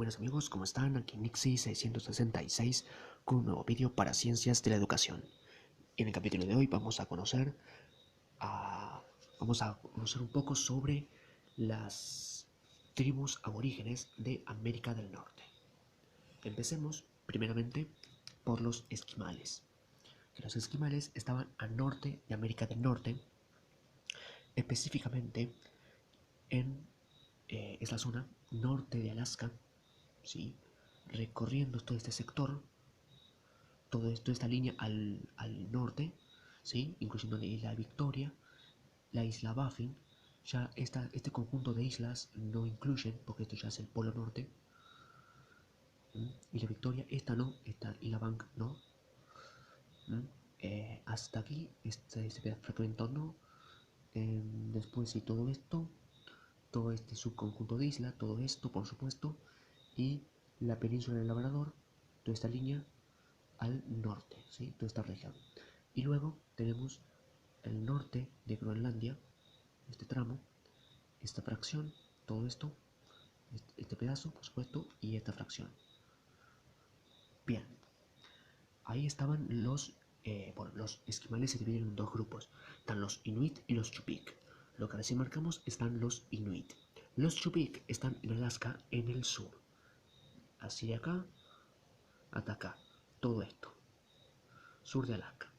Buenas amigos, ¿cómo están? Aquí Nixie666 con un nuevo vídeo para Ciencias de la Educación. En el capítulo de hoy vamos a conocer un poco sobre las tribus aborígenes de América del Norte. Empecemos primeramente por los esquimales. Los esquimales estaban al norte de América del Norte, específicamente es la zona norte de Alaska, ¿sí? Recorriendo todo este sector, toda esta línea al norte, ¿sí? Incluyendo la isla Victoria, la isla Baffin. Ya este conjunto de islas no incluyen, porque esto ya es el polo norte. Isla Victoria, esta no, esta isla Bank no. Hasta aquí, este fragmento no. Después sí, todo esto, todo este subconjunto de isla, todo esto por supuesto, y la península del Labrador, toda esta línea al norte, ¿sí? Toda esta región. Y luego tenemos el norte de Groenlandia, este tramo, esta fracción, todo esto, este pedazo, por supuesto, y esta fracción. Bien, ahí estaban los esquimales se dividen en dos grupos, están los Inuit y los Chupik. Lo que recién marcamos están los Inuit. Los Chupik están en Alaska, en el sur, así de acá hasta acá, todo esto, sur de Alaska.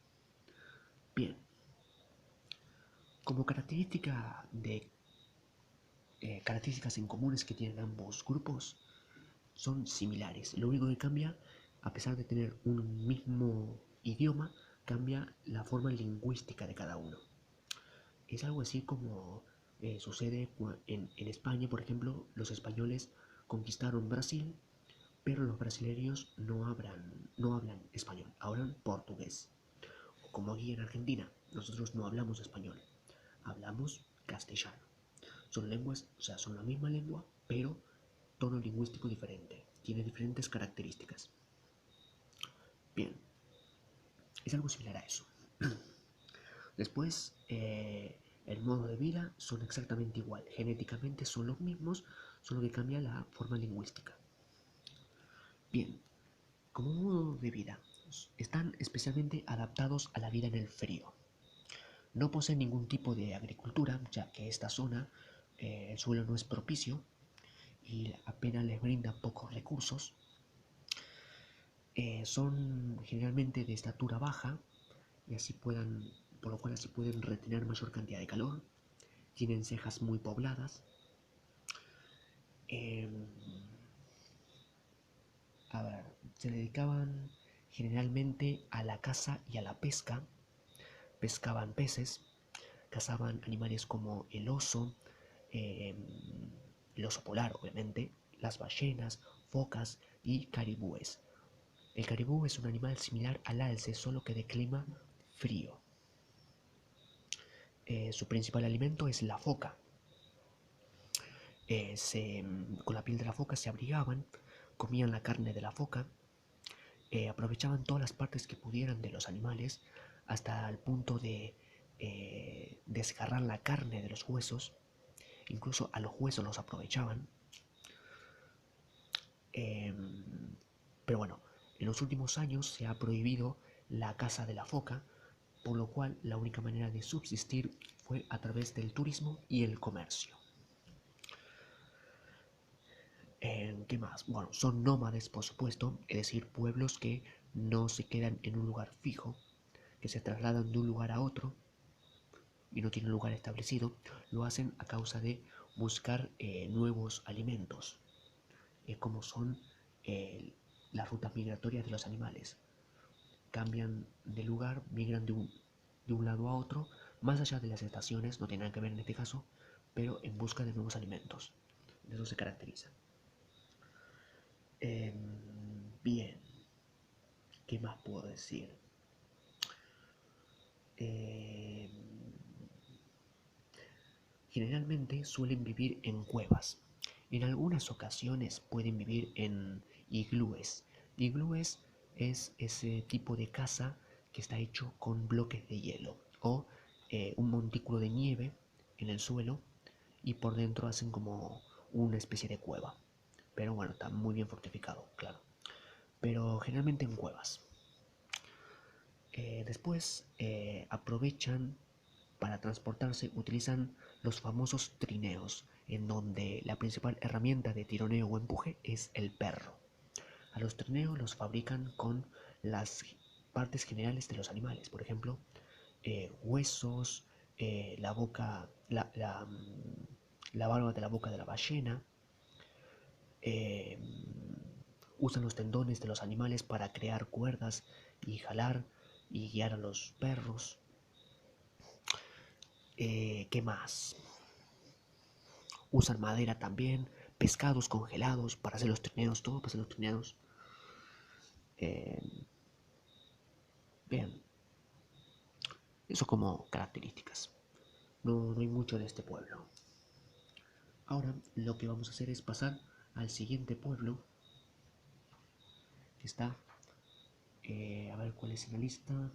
Bien, como características en comunes que tienen ambos grupos son similares. Lo único que cambia, a pesar de tener un mismo idioma, cambia la forma lingüística de cada uno. Es algo así como sucede en España, por ejemplo. Los españoles conquistaron Brasil, pero los brasileños no hablan español, hablan portugués. O como aquí en Argentina, nosotros no hablamos español, hablamos castellano. Son lenguas, o sea, son la misma lengua, pero tono lingüístico diferente. Tiene diferentes características. Bien, es algo similar a eso. Después, el modo de vida son exactamente igual. Genéticamente son los mismos, solo que cambia la forma lingüística. Bien, como modo de vida, están especialmente adaptados a la vida en el frío. No poseen ningún tipo de agricultura, ya que esta zona el suelo no es propicio y apenas les brinda pocos recursos. Son generalmente de estatura baja y por lo cual así pueden retener mayor cantidad de calor. Tienen cejas muy pobladas. Eh, a ver, se dedicaban generalmente a la caza y a la pesca. Pescaban peces, cazaban animales como eh, el oso polar, obviamente, las ballenas, focas y caribúes. El caribú es un animal similar al alce, solo que de clima frío. Su principal alimento es la foca. Con la piel de la foca se abrigaban, comían la carne de la foca, aprovechaban todas las partes que pudieran de los animales hasta el punto de desgarrar la carne de los huesos. Incluso a los huesos los aprovechaban. Pero bueno, en los últimos años se ha prohibido la caza de la foca, por lo cual la única manera de subsistir fue a través del turismo y el comercio. ¿Qué más? Bueno, son nómades, por supuesto, es decir, pueblos que no se quedan en un lugar fijo, que se trasladan de un lugar a otro y no tienen lugar establecido. Lo hacen a causa de buscar nuevos alimentos, como son las rutas migratorias de los animales. Cambian de lugar, migran de un lado a otro, más allá de las estaciones, no tiene nada que ver en este caso, pero en busca de nuevos alimentos. De eso se caracteriza. Bien, ¿qué más puedo decir? Generalmente suelen vivir en cuevas. En algunas ocasiones pueden vivir en iglúes. Iglúes es ese tipo de casa que está hecho con bloques de hielo o un montículo de nieve en el suelo y por dentro hacen como una especie de cueva. pero bueno, está muy bien fortificado, claro. Pero generalmente en cuevas. Después aprovechan para transportarse, utilizan los famosos trineos, en donde la principal herramienta de tironeo o empuje es el perro. A los trineos los fabrican con las partes generales de los animales, por ejemplo, huesos, la boca, la barba de la boca de la ballena. eh, Usan los tendones de los animales para crear cuerdas y jalar y guiar a los perros. ¿Qué más? Usan madera también, pescados congelados para hacer los trineos, todo para hacer los trineos. Eh, Bien, eso como características. No hay mucho de este pueblo. Ahora lo que vamos a hacer es pasar al siguiente pueblo que está, a ver cuál es en la lista,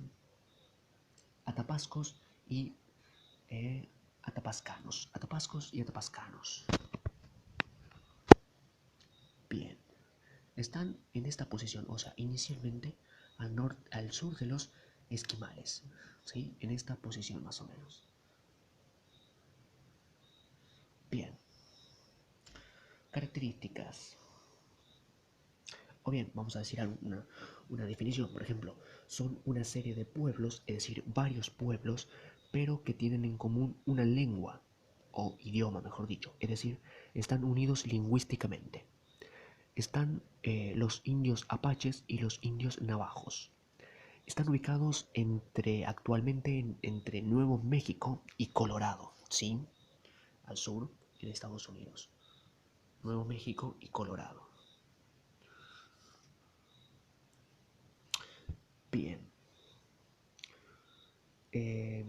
Atapascos y Atapascanos. Atapascos y Atapascanos. Bien, están en esta posición, o sea, inicialmente al sur de los esquimales, ¿sí? En esta posición más o menos. Bien, características. O bien, vamos a decir una definición, por ejemplo, son una serie de pueblos, es decir, varios pueblos, pero que tienen en común una lengua, o idioma, mejor dicho, es decir, están unidos lingüísticamente. Están los indios apaches y los indios navajos. Están ubicados entre Nuevo México y Colorado, ¿sí? Al sur, en Estados Unidos. Nuevo México y Colorado. Bien. Eh,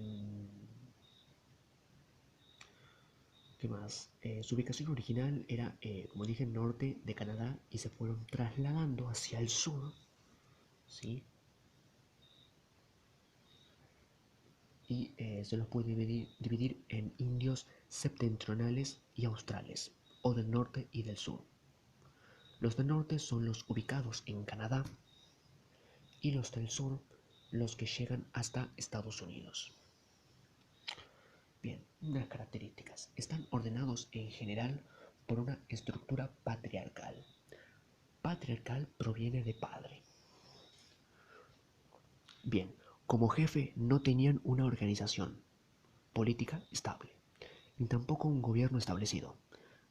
¿Qué más? Su ubicación original era, como dije, norte de Canadá y se fueron trasladando hacia el sur, ¿sí? Y se los puede dividir en indios septentrionales y australes, o del norte y del sur. Los del norte son los ubicados en Canadá y los del sur los que llegan hasta Estados Unidos. Bien, unas características. Están ordenados en general por una estructura patriarcal. Patriarcal proviene de padre. Bien, como jefe no tenían una organización política estable, ni tampoco un gobierno establecido,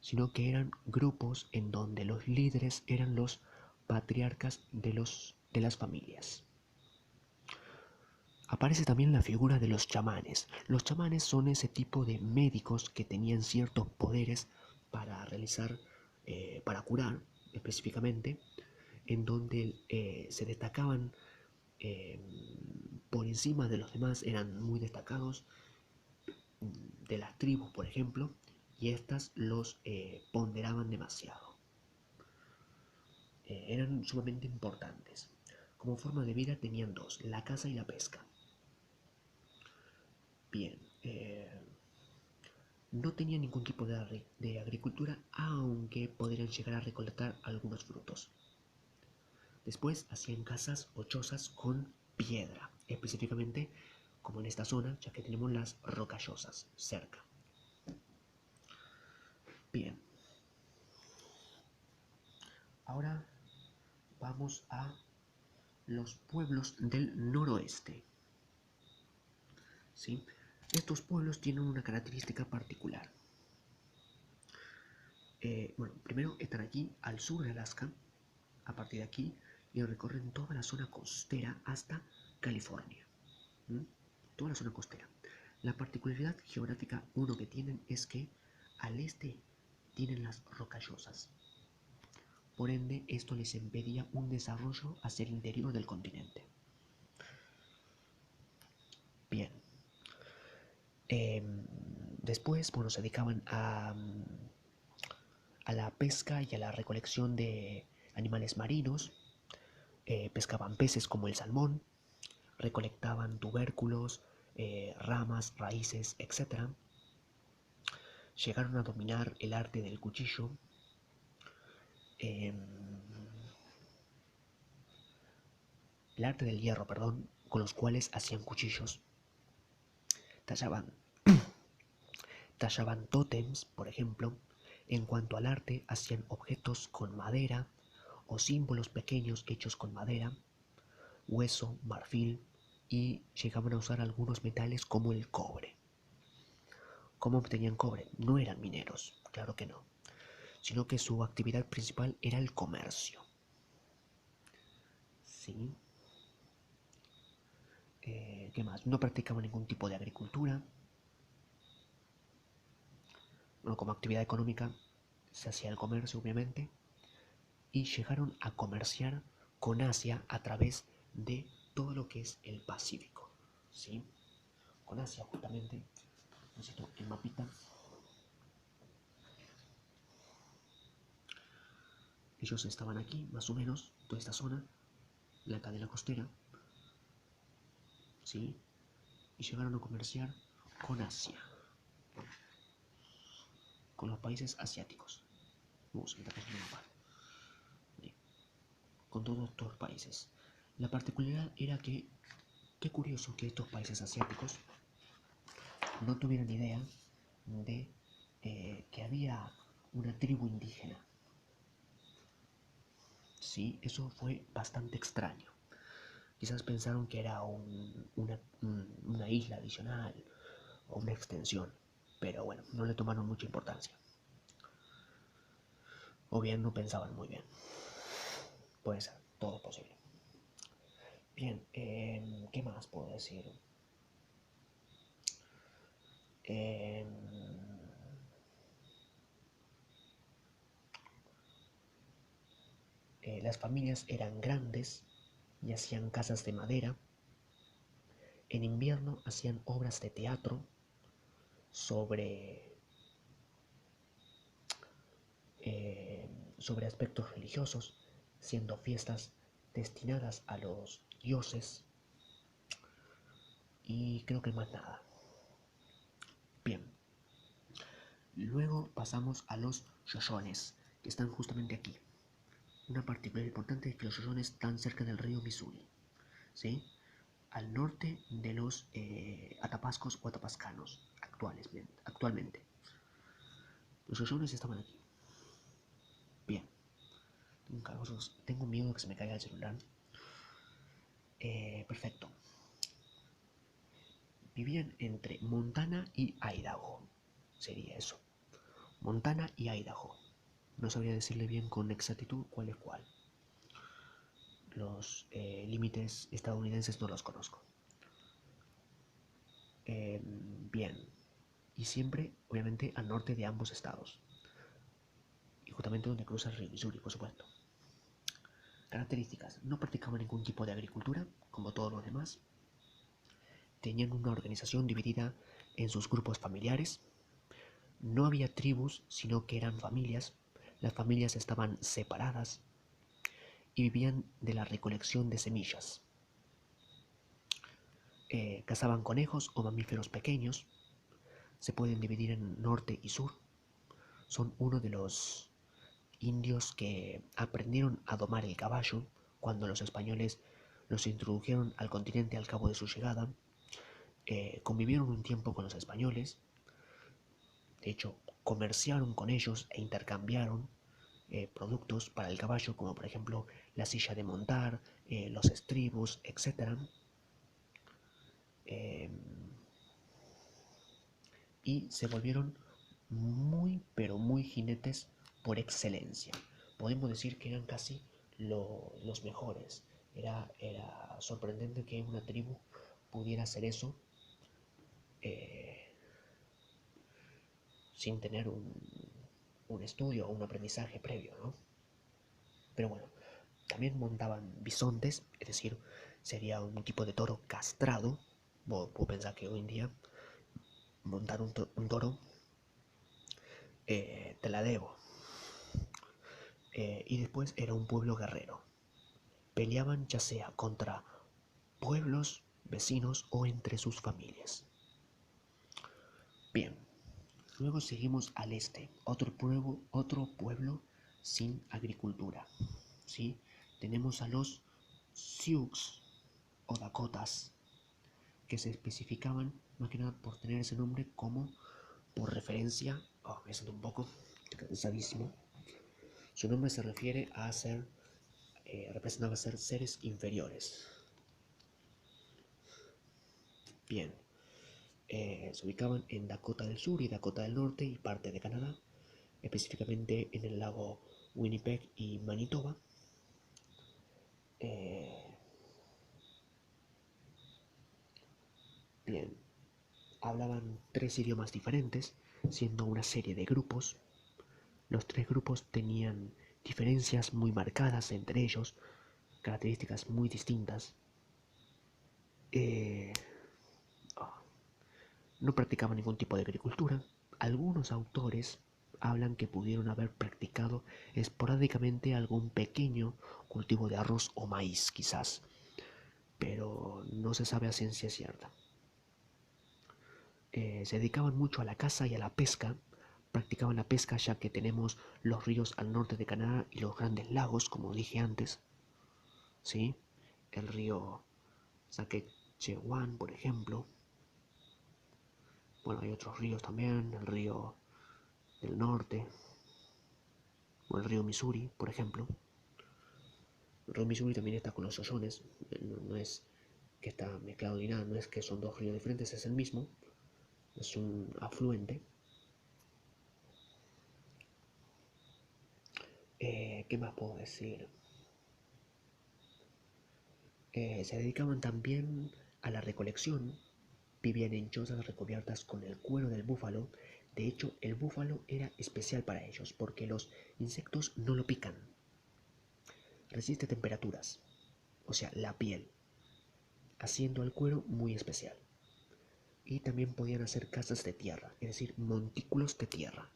sino que eran grupos en donde los líderes eran los patriarcas de las familias. Aparece también la figura de los chamanes. Los chamanes son ese tipo de médicos que tenían ciertos poderes para realizar, para curar específicamente, en donde se destacaban eh, por encima de los demás, eran muy destacados de las tribus, por ejemplo, y estas los ponderaban demasiado. Eran sumamente importantes. Como forma de vida tenían dos, la caza y la pesca. Bien, no tenían ningún tipo de agricultura, aunque podrían llegar a recolectar algunos frutos. Después hacían casas o chozas con piedra, específicamente como en esta zona, ya que tenemos las rocallosas cerca. Bien, ahora vamos a los pueblos del noroeste. ¿Sí? Estos pueblos tienen una característica particular. Bueno, primero están aquí al sur de Alaska, a partir de aquí, y recorren toda la zona costera hasta California. ¿Mm? Toda la zona costera. La particularidad geográfica uno que tienen es que al este tienen las rocallosas. Por ende, esto les impedía un desarrollo hacia el interior del continente. Bien. Después, bueno, se dedicaban a la pesca y a la recolección de animales marinos. Pescaban peces como el salmón, recolectaban tubérculos, ramas, raíces, etc. Llegaron a dominar el arte del cuchillo. el arte del hierro, perdón, con los cuales hacían cuchillos. Tallaban, tallaban tótems, por ejemplo. En cuanto al arte, hacían objetos con madera o símbolos pequeños hechos con madera, hueso, marfil, y llegaban a usar algunos metales como el cobre. ¿Cómo obtenían cobre? No eran mineros, claro que no, sino que su actividad principal era el comercio. ¿Sí? ¿Qué más? No practicaban ningún tipo de agricultura. Bueno, como actividad económica se hacía el comercio, obviamente, y llegaron a comerciar con Asia a través de todo lo que es el Pacífico. ¿Sí? Con Asia, justamente, necesito el mapita. Ellos estaban aquí, más o menos, toda esta zona, la cadena costera, ¿sí? Y llegaron a comerciar con Asia, con los países asiáticos. Vamos a quitar el mapa. Con todos estos países. La particularidad era que, qué curioso que estos países asiáticos no tuvieran idea de que había una tribu indígena. Sí, eso fue bastante extraño. Quizás pensaron que era una isla adicional o una extensión, pero bueno, no le tomaron mucha importancia. O bien no pensaban muy bien. Puede ser, todo es posible. Bien, ¿qué más puedo decir? Eh, las familias eran grandes y hacían casas de madera. En invierno hacían obras de teatro sobre, eh, sobre aspectos religiosos, siendo fiestas destinadas a los dioses y creo que más nada. Bien, luego pasamos a los yoyones, que están justamente aquí. Una particularidad importante es que los yoyones están cerca del río Missouri, ¿sí? Al norte de los atapascos o atapascanos actualmente. Los yoyones estaban aquí. Bien, tengo miedo de que se me caiga el celular. Perfecto. Vivían entre Montana y Idaho. Sería eso. Montana y Idaho. No sabría decirle bien con exactitud cuál es cuál. Los límites estadounidenses no los conozco. Bien. Y siempre, obviamente, al norte de ambos estados. Y justamente donde cruza el río Missouri, por supuesto. Características. No practicaban ningún tipo de agricultura, como todos los demás. Tenían una organización dividida en sus grupos familiares. No había tribus, sino que eran familias. Las familias estaban separadas y vivían de la recolección de semillas. Cazaban conejos o mamíferos pequeños. Se pueden dividir en norte y sur. Son uno de los indios que aprendieron a domar el caballo cuando los españoles los introdujeron al continente al cabo de su llegada. Convivieron un tiempo con los españoles. De hecho, comerciaron con ellos e intercambiaron productos para el caballo, como por ejemplo la silla de montar, los estribos, etc. Eh, y se volvieron muy, pero muy jinetes por excelencia. Podemos decir que eran casi los mejores. Era sorprendente que una tribu pudiera hacer eso eh, sin tener un estudio o un aprendizaje previo, ¿no? Pero bueno, también montaban bisontes, es decir, sería un tipo de toro castrado. Puedo pensar que hoy en día montar un toro te la debo. Y después era un pueblo guerrero. Peleaban ya sea contra pueblos vecinos o entre sus familias. Bien, luego seguimos al este. Otro pueblo sin agricultura, ¿sí? Tenemos a los Sioux o Dakotas, que se especificaban más que nada por tener ese nombre como por referencia, me siento un poco cansadísimo, su nombre se refiere a ser, representaba ser seres inferiores. Bien, se ubicaban en Dakota del Sur y Dakota del Norte y parte de Canadá, específicamente en el lago Winnipeg y Manitoba. Bien, hablaban 3 idiomas diferentes, siendo una serie de grupos. Los 3 grupos tenían diferencias muy marcadas entre ellos, características muy distintas. Eh, no practicaban ningún tipo de agricultura. Algunos autores hablan que pudieron haber practicado esporádicamente algún pequeño cultivo de arroz o maíz, quizás, pero no se sabe a ciencia cierta. Se dedicaban mucho a la caza y a la pesca. Practicaban la pesca ya que tenemos los ríos al norte de Canadá y los grandes lagos, como dije antes, ¿sí? El río Saskatchewan, por ejemplo. Bueno, hay otros ríos también, el río del norte, o el río Missouri, por ejemplo. El río Missouri también está con los Ozones, no es que está mezclado ni nada, no es que son 2 ríos diferentes, es el mismo, es un afluente. ¿Qué más puedo decir? Se dedicaban también a la recolección, vivían en chozas recubiertas con el cuero del búfalo. De hecho, el búfalo era especial para ellos porque los insectos no lo pican. Resiste temperaturas, o sea, la piel, haciendo al cuero muy especial. Y también podían hacer casas de tierra, es decir, montículos de tierra.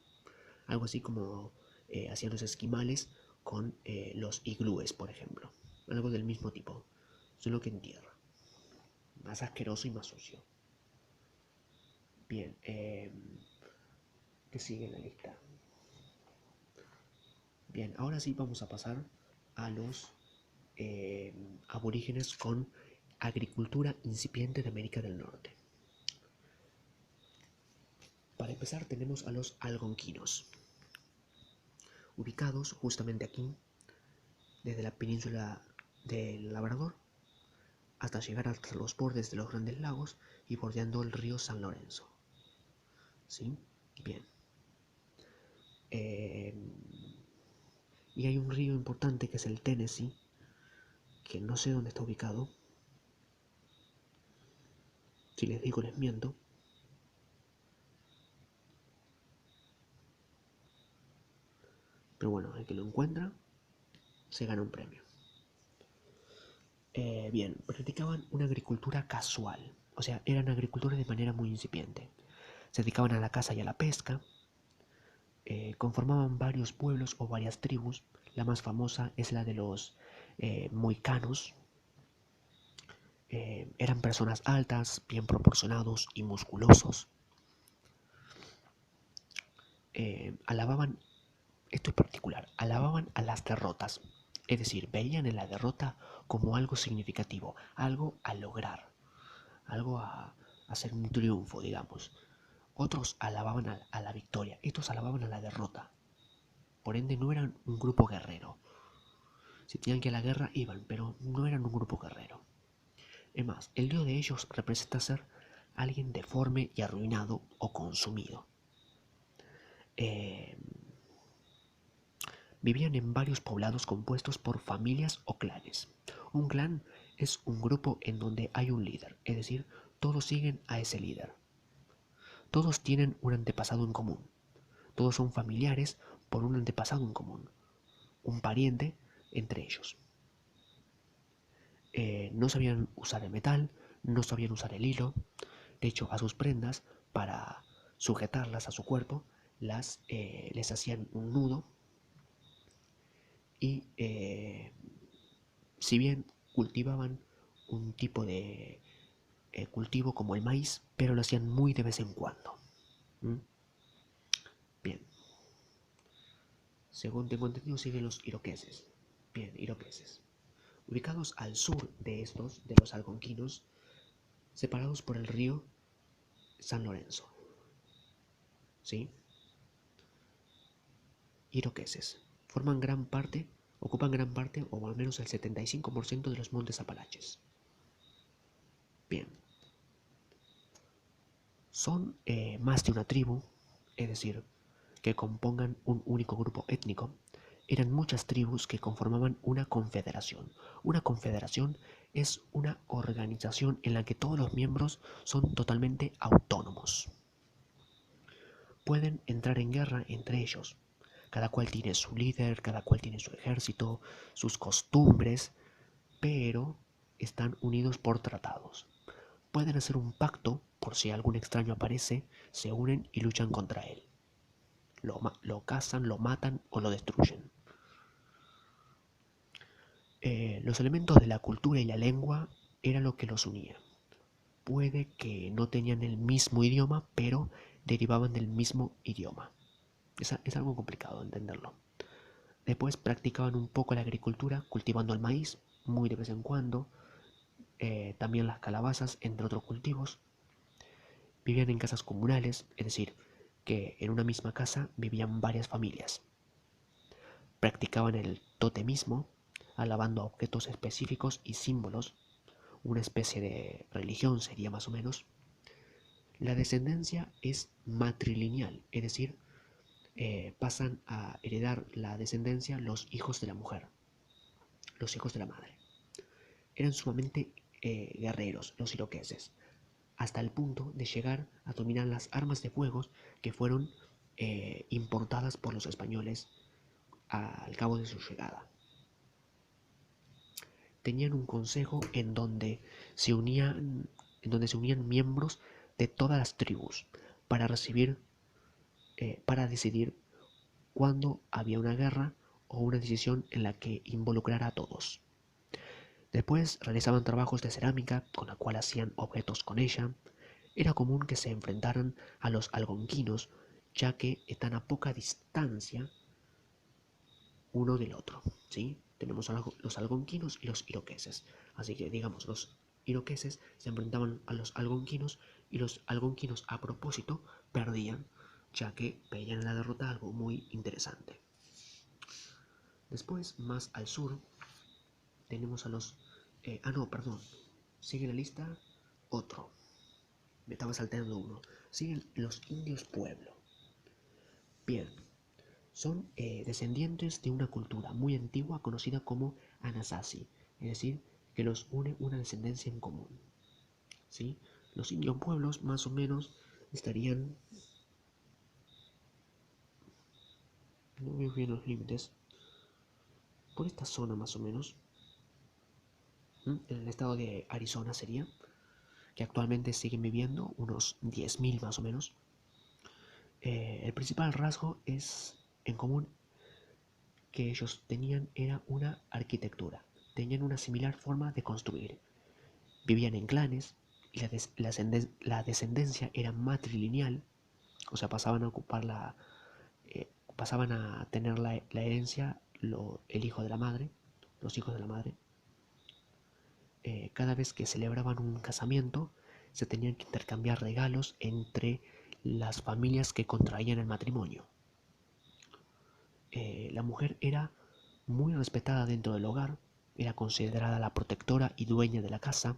Algo así como hacían los esquimales con los iglúes, por ejemplo. Algo del mismo tipo, solo que en tierra. Más asqueroso y más sucio. Bien, ¿qué sigue en la lista? Bien, ahora sí vamos a pasar a los aborígenes con agricultura incipiente de América del Norte. Para empezar tenemos a los algonquinos, ubicados justamente aquí, desde la península del Labrador hasta llegar hasta los bordes de los Grandes Lagos y bordeando el río San Lorenzo. ¿Sí? Bien. Y hay un río importante que es el Tennessee, que no sé dónde está ubicado. Si les digo les miento. Pero bueno, el que lo encuentra se gana un premio. Bien, practicaban una agricultura casual, o sea, eran agricultores de manera muy incipiente. Se dedicaban a la caza y a la pesca, conformaban varios pueblos o varias tribus. La más famosa es la de los moicanos. Eran personas altas, bien proporcionados y musculosos. Alababan, esto es particular, alababan a las derrotas. Es decir, veían en la derrota como algo significativo, algo a lograr, algo a hacer un triunfo, digamos. Otros alababan a la victoria, estos alababan a la derrota. Por ende, no eran un grupo guerrero. Si tenían que ir a la guerra, iban, pero no eran un grupo guerrero. Es más, el dios de ellos representa ser alguien deforme y arruinado o consumido. Vivían en varios poblados compuestos por familias o clanes. Un clan es un grupo en donde hay un líder, es decir, todos siguen a ese líder. Todos tienen un antepasado en común. Todos son familiares por un antepasado en común, un pariente entre ellos. No sabían usar el metal, no sabían usar el hilo. De hecho, a sus prendas, para sujetarlas a su cuerpo, les hacían un nudo. Y si bien cultivaban un tipo de cultivo como el maíz, pero lo hacían muy de vez en cuando. ¿Mm? Bien. según tengo entendido, siguen los iroqueses. Bien, iroqueses. Ubicados al sur de estos, de los algonquinos, separados por el río San Lorenzo. ¿Sí? Iroqueses. Ocupan gran parte, o al menos el 75% de los montes Apalaches. Bien. Son más de una tribu, es decir, que compongan un único grupo étnico. Eran muchas tribus que conformaban una confederación. Una confederación es una organización en la que todos los miembros son totalmente autónomos. Pueden entrar en guerra entre ellos. Cada cual tiene su líder, cada cual tiene su ejército, sus costumbres, pero están unidos por tratados. Pueden hacer un pacto por si algún extraño aparece, se unen y luchan contra él. Lo cazan, lo matan o lo destruyen. Los elementos de la cultura y la lengua era lo que los unía. Puede que no tenían el mismo idioma, pero derivaban del mismo idioma. Es algo complicado de entenderlo. Después practicaban un poco la agricultura, cultivando el maíz, muy de vez en cuando, también las calabazas, entre otros cultivos. Vivían en casas comunales, es decir, que en una misma casa vivían varias familias. Practicaban el totemismo, alabando a objetos específicos y símbolos, una especie de religión sería más o menos. La descendencia es matrilineal, es decir, pasan a heredar la descendencia los hijos de la mujer, los hijos de la madre. Eran sumamente guerreros los iroqueses, hasta el punto de llegar a dominar las armas de fuego que fueron importadas por los españoles al cabo de su llegada. Tenían un consejo en donde se unían miembros de todas las tribus para para decidir cuándo había una guerra o una decisión en la que involucrara a todos. Después realizaban trabajos de cerámica con la cual hacían objetos con ella. Era común que se enfrentaran a los algonquinos, ya que están a poca distancia uno del otro, ¿sí? Tenemos a los algonquinos y los iroqueses. Así que, digamos, los iroqueses se enfrentaban a los algonquinos y los algonquinos, a propósito, perdían, ya que veían en la derrota algo muy interesante. Después, más al sur, tenemos a los... no, perdón. Sigue la lista otro. Me estaba saltando uno. Siguen los indios pueblo. Bien, son descendientes de una cultura muy antigua conocida como Anasazi, es decir, que los une una descendencia en común. ¿Sí? Los indios pueblos más o menos estarían... No veo bien los límites. Por esta zona más o menos. En el estado de Arizona sería, que actualmente siguen viviendo unos 10.000 más o menos. El principal rasgo en común que ellos tenían era una arquitectura. Tenían una similar forma de construir. Vivían en clanes y la descendencia era matrilineal, o sea, pasaban a tener la herencia el hijo de la madre, los hijos de la madre. Cada vez que celebraban un casamiento, se tenían que intercambiar regalos entre las familias que contraían el matrimonio. La mujer era muy respetada dentro del hogar, era considerada la protectora y dueña de la casa.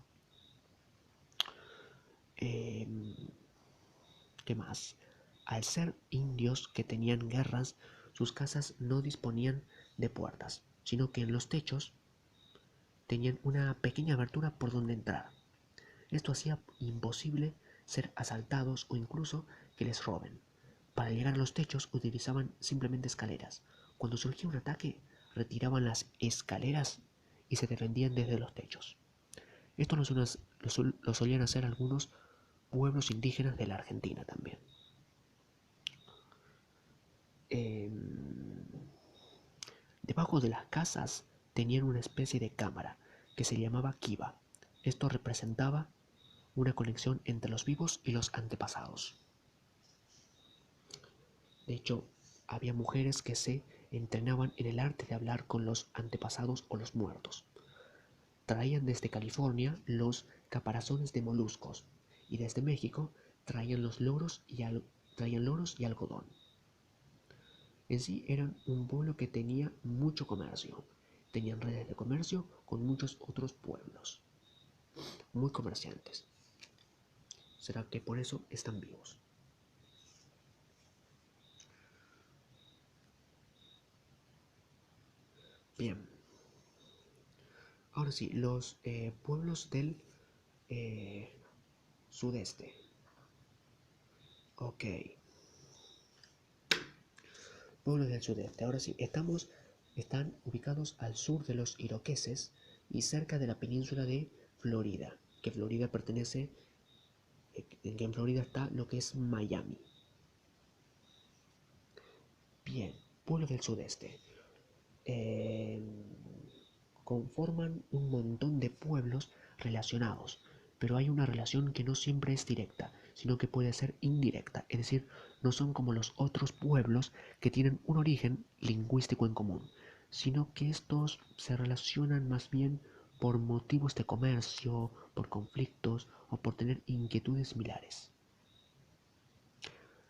¿Qué más? Al ser indios que tenían guerras, sus casas no disponían de puertas, sino que en los techos tenían una pequeña abertura por donde entrar. Esto hacía imposible ser asaltados o incluso que les roben. Para llegar a los techos utilizaban simplemente escaleras. Cuando surgía un ataque, retiraban las escaleras y se defendían desde los techos. Esto lo solían hacer algunos pueblos indígenas de la Argentina también. Debajo de las casas tenían una especie de cámara que se llamaba kiva. Esto representaba una conexión entre los vivos y los antepasados. De hecho, había mujeres que se entrenaban en el arte de hablar con los antepasados o los muertos. Traían desde California los caparazones de moluscos y desde México traían traían loros y algodón. En sí eran un pueblo que tenía mucho comercio. Tenían redes de comercio con muchos otros pueblos, muy comerciantes. ¿Será que por eso están vivos? Bien. Ahora sí, los pueblos del eh, sudeste. Ok. Pueblos del sudeste. Ahora sí, están ubicados al sur de los iroqueses y cerca de la península de Florida, que Florida pertenece, que en Florida está lo que es Miami. Bien, pueblos del sudeste. Eh, Conforman un montón de pueblos relacionados, pero hay una relación que no siempre es directa, sino que puede ser indirecta, es decir, no son como los otros pueblos que tienen un origen lingüístico en común, sino que estos se relacionan más bien por motivos de comercio, por conflictos o por tener inquietudes similares.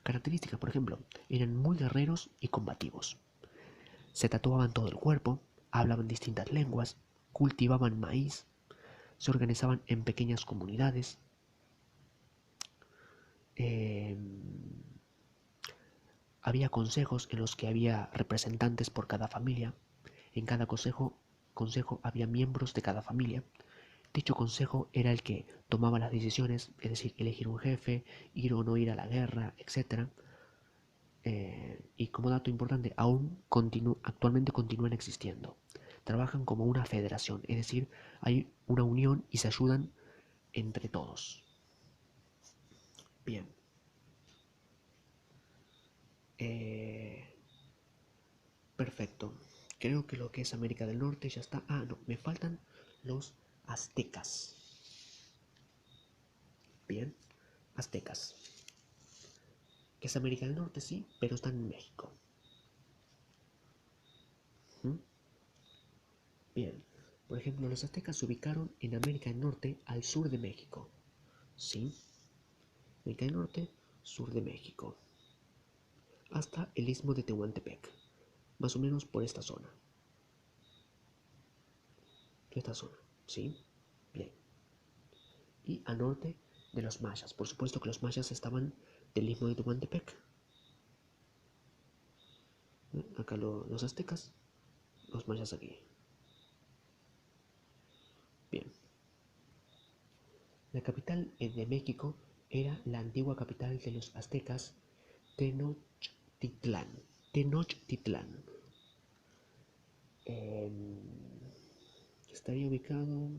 Características, por ejemplo, eran muy guerreros y combativos. Se tatuaban todo el cuerpo, hablaban distintas lenguas, cultivaban maíz, se organizaban en pequeñas comunidades, eh, había consejos en los que había representantes por cada familia, en cada consejo había miembros de cada familia. Dicho consejo era el que tomaba las decisiones, es decir, elegir un jefe, ir o no ir a la guerra, etc. Y como dato importante, actualmente continúan existiendo. Trabajan como una federación, es decir, hay una unión y se ayudan entre todos. Bien. Eh, Perfecto. Creo que lo que es América del Norte ya está. Ah, no, me faltan los aztecas. Bien, aztecas. Que es América del Norte, sí, pero están en México. ¿Mm? Bien, por ejemplo, los aztecas se ubicaron en América del Norte al sur de México. Sí, América del Norte, sur de México. Hasta el istmo de Tehuantepec. Más o menos por esta zona. Esta zona, ¿sí? Bien. Y al norte de los mayas. Por supuesto que los mayas estaban del istmo de Tehuantepec. Acá los aztecas, los mayas aquí. Bien. La capital de México era la antigua capital de los aztecas, Tenochtitlán. Tenochtitlán. Eh, Estaría ubicado.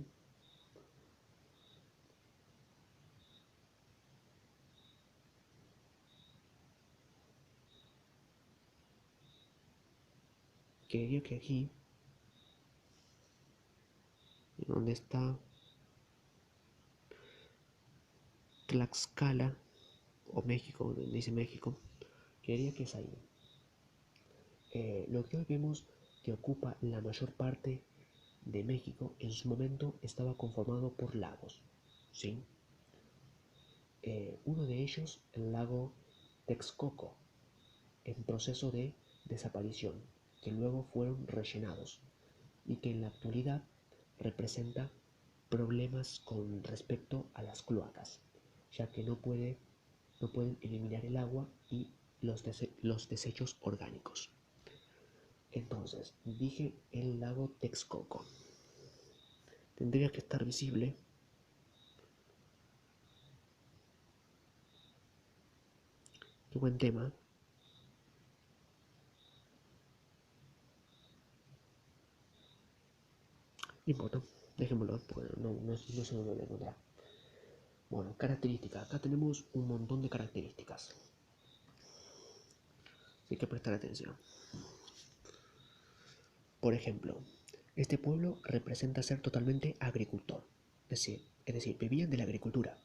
Creería que aquí, donde está Tlaxcala, o México, donde dice México, creería que es ahí. Lo que hoy vemos que ocupa la mayor parte de México en su momento estaba conformado por lagos, ¿sí? Uno de ellos, el lago Texcoco, en proceso de desaparición, que luego fueron rellenados y que en la actualidad representa problemas con respecto a las cloacas, ya que no pueden eliminar el agua y los desechos orgánicos. Entonces, dije el lago Texcoco. Tendría que estar visible. Qué buen tema. No importa, dejémoslo, porque no sé dónde lo encontrar. Bueno, características. Acá tenemos un montón de características. Hay que prestar atención. Por ejemplo, este pueblo representa ser totalmente agricultor. Es decir, vivían de la agricultura.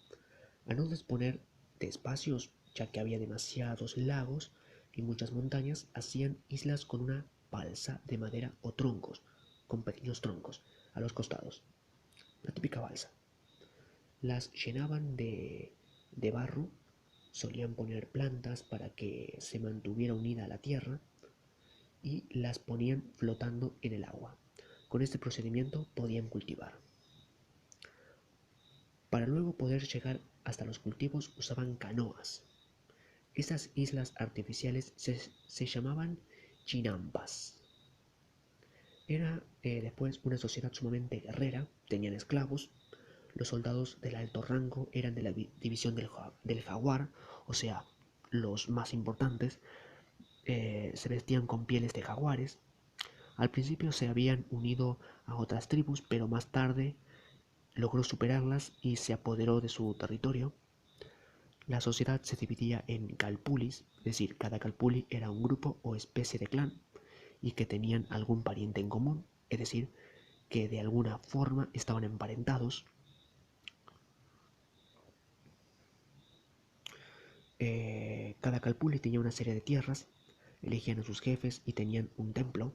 Al no disponer de espacios, ya que había demasiados lagos y muchas montañas, hacían islas con una balsa de madera o troncos, con pequeños troncos a los costados. La típica balsa. Las llenaban de barro, solían poner plantas para que se mantuviera unida a la tierra y las ponían flotando en el agua. Con este procedimiento podían cultivar. Para luego poder llegar hasta los cultivos usaban canoas. Estas islas artificiales se llamaban chinampas. Era después una sociedad sumamente guerrera, tenían esclavos, los soldados del alto rango eran de la división del jaguar, o sea, los más importantes, se vestían con pieles de jaguares. Al principio se habían unido a otras tribus, pero más tarde logró superarlas y se apoderó de su territorio. La sociedad se dividía en calpulis, es decir, cada calpuli era un grupo o especie de clan y que tenían algún pariente en común, es decir, que de alguna forma estaban emparentados. Cada calpuli tenía una serie de tierras, elegían a sus jefes y tenían un templo.